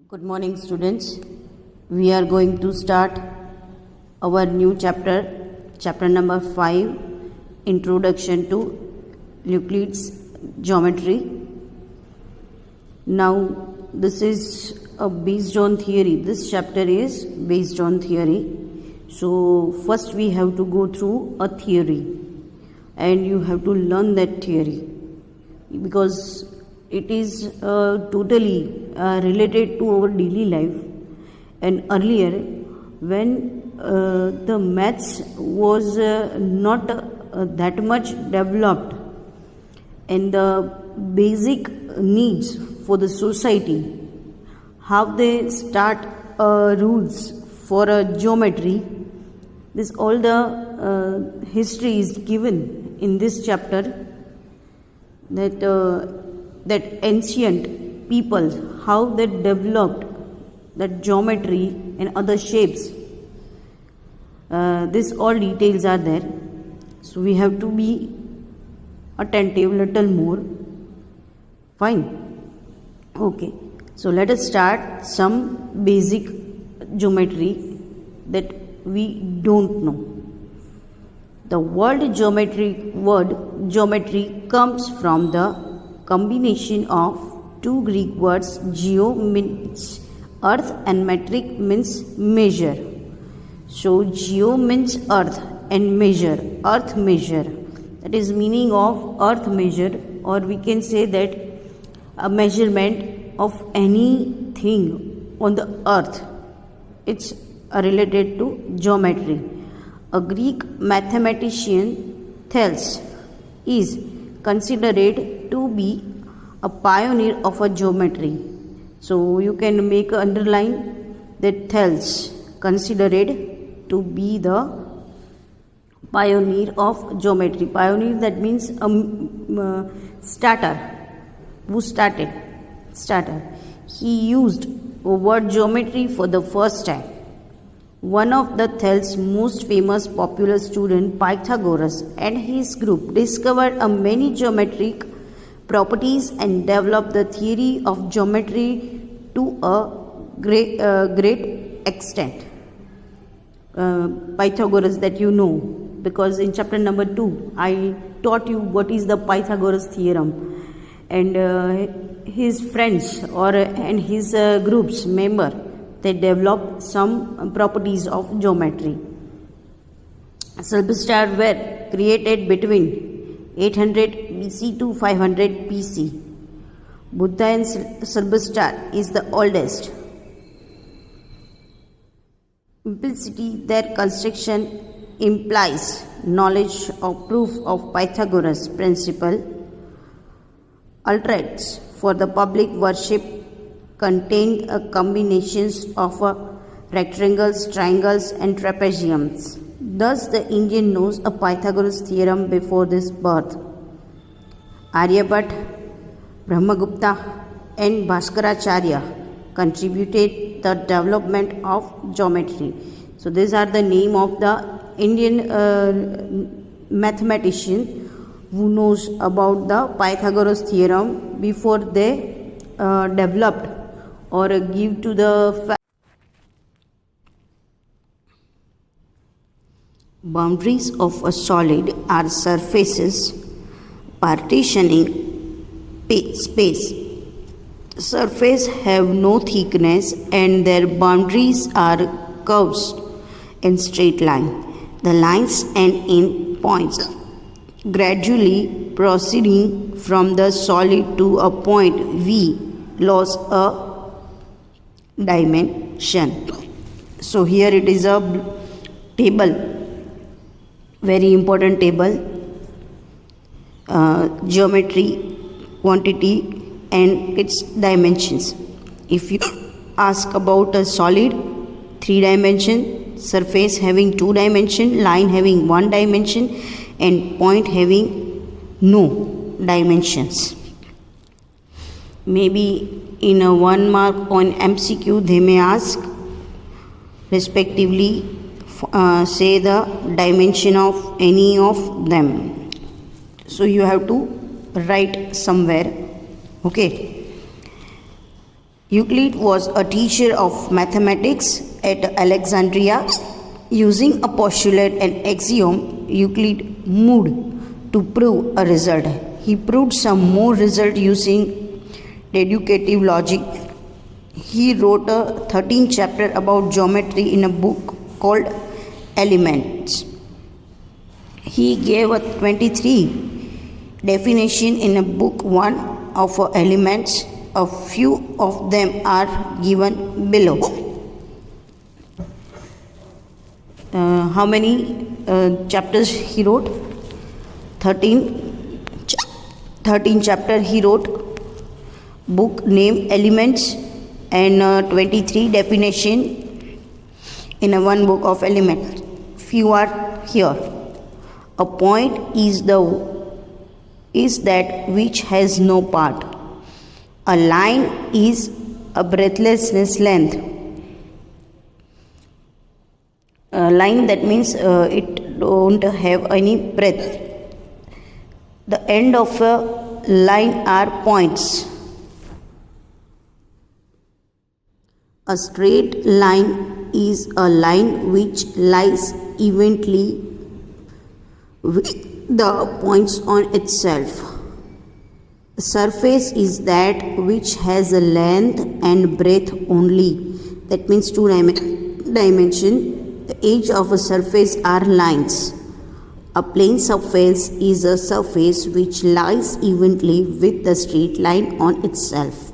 Good morning, students. We are going to start our new chapter number 5, Introduction to Euclid's Geometry. Now, this is based on theory. This chapter is based on theory. So, first we have to go through a theory, and you have to learn that theory because it is totally related to our daily life. And earlier, when the maths was not that much developed, and the basic needs for the society, how they start rules for a geometry, this all the history is given in this chapter. That ancient people, how they developed that geometry and other shapes. This all details are there. So we have to be attentive little more. Fine. Okay. So let us start some basic geometry that we don't know. The word geometry comes from the combination of two Greek words. Geo means earth and metric means measure. So geo means earth and measure, earth measure. That is meaning of earth measure, or we can say that a measurement of anything on the earth. It's related to geometry. A Greek mathematician, Thales, is considered to be a pioneer of a geometry. So you can make an underline that Thales considered to be the pioneer of geometry. Pioneer, that means starter. Who started? Starter. He used word geometry for the first time. One of the Thales' most famous popular student, Pythagoras, and his group discovered many geometric properties and developed the theory of geometry to a great extent. Pythagoras, that you know, because in chapter number 2 I taught you what is the Pythagoras theorem, and his friends and his group's member, they developed some properties of geometry. Substars were created between 800 BC to 500 BC. Buddha substar is the oldest. Implicitly, their construction implies knowledge or proof of Pythagoras' principle. Altars for the public worship contained combinations of rectangles, triangles, and trapeziums. Thus, the Indian knows a Pythagoras theorem before this birth. Aryabhatta, Brahmagupta, and Bhaskaracharya contributed the development of geometry. So, these are the name of the Indian mathematician who knows about the Pythagoras theorem before they developed or give to the boundaries of a solid are surfaces partitioning space. Surfaces have no thickness and their boundaries are curves in straight line. The lines end in points, gradually proceeding from the solid to a point V lost a dimension. So here it is a table, very important table, geometry, quantity and its dimensions. If you ask about a solid, 3 dimension, surface having 2 dimension, line having 1 dimension, and point having no dimensions. Maybe in a 1 mark on MCQ they may ask respectively say the dimension of any of them. So you have to write somewhere. Okay. Euclid was a teacher of mathematics at Alexandria. Using a postulate and axiom, Euclid moved to prove a result. He proved some more result using deductive logic. He wrote a 13th chapter about geometry in a book called Elements. He gave a 23 definition in a book 1 of elements. A few of them are given below. How many chapters he wrote? 13 chapter he wrote. Book name Elements and 23 definition in a one book of elements. Few are here. A point is that which has no part. A line is a breathlessness length. A line, that means it don't have any breadth. The end of a line are points. A straight line is a line which lies evenly with the points on itself. A surface is that which has a length and breadth only. That means two dimension. The edge of a surface are lines. A plane surface is a surface which lies evenly with the straight line on itself.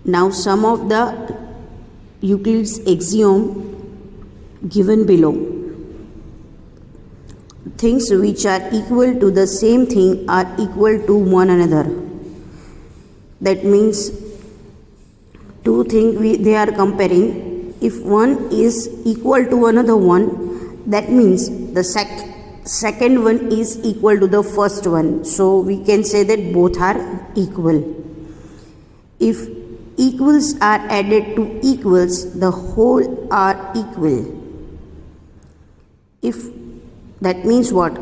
Now some of the Euclid's axiom given below. Things which are equal to the same thing are equal to one another. That means two things they are comparing. If one is equal to another one, that means the second one is equal to the first one. So we can say that both are equal. If equals are added to equals, the whole are equal. If that means what?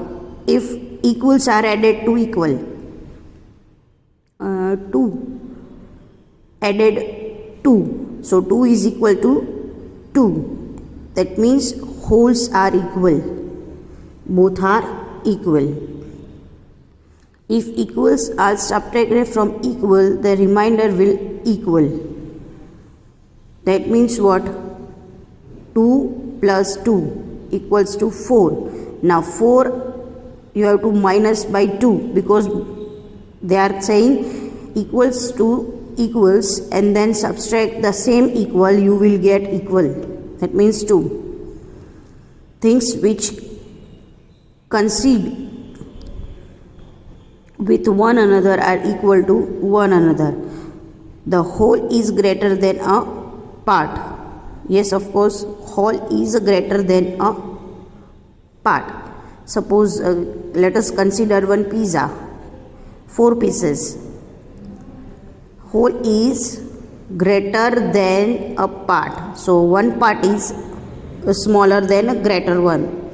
If equals are added to equal, 2 added 2, so 2 is equal to 2. That means wholes are equal. Both are equal. If equals are subtracted from equal, the remainder will equal. That means what? 2 plus 2 equals to 4. Now 4 you have to minus by 2 because they are saying equals to equals and then subtract the same equal, you will get equal. That means 2. Things which coincide with one another are equal to one another. The whole is greater than a part. Yes, of course, whole is greater than a part. Suppose let us consider one pizza, 4 pieces. Whole is greater than a part. So one part is smaller than a greater one.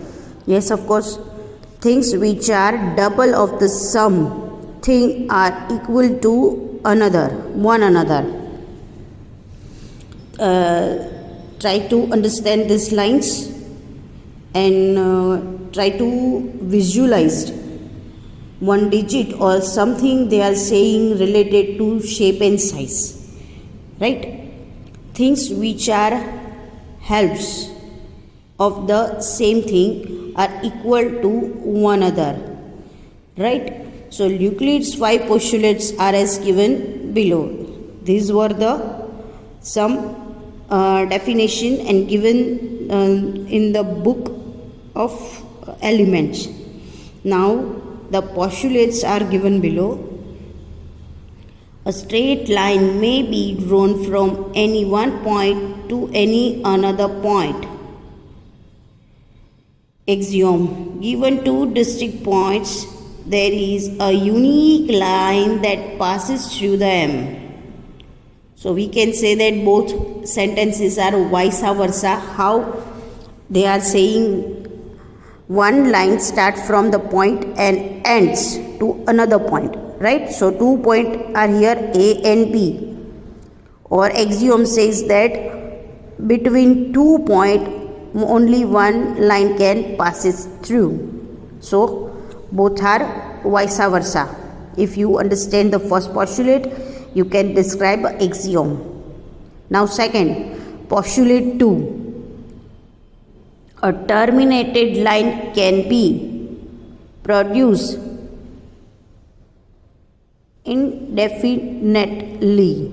Yes, of course, things which are double of the sum thing are equal to one another. Try to understand these lines and try to visualize one digit or something they are saying related to shape and size, right? Things which are helps of the same thing are equal to one another, right? So Euclid's 5 postulates are as given below. These were the some definition and given in the book of Elements. Now the postulates are given below. A straight line may be drawn from any one point to any another point. Axiom: given 2 distinct points, there is a unique line that passes through them. So we can say that both sentences are vice versa. How they are saying one line starts from the point and ends to another point, right? So 2 points are here, A and B. or axiom says that between 2 points only one line can passes through. So both are vice versa. If you understand the first postulate, you can describe axiom. Now second, postulate 2. A terminated line can be produced indefinitely.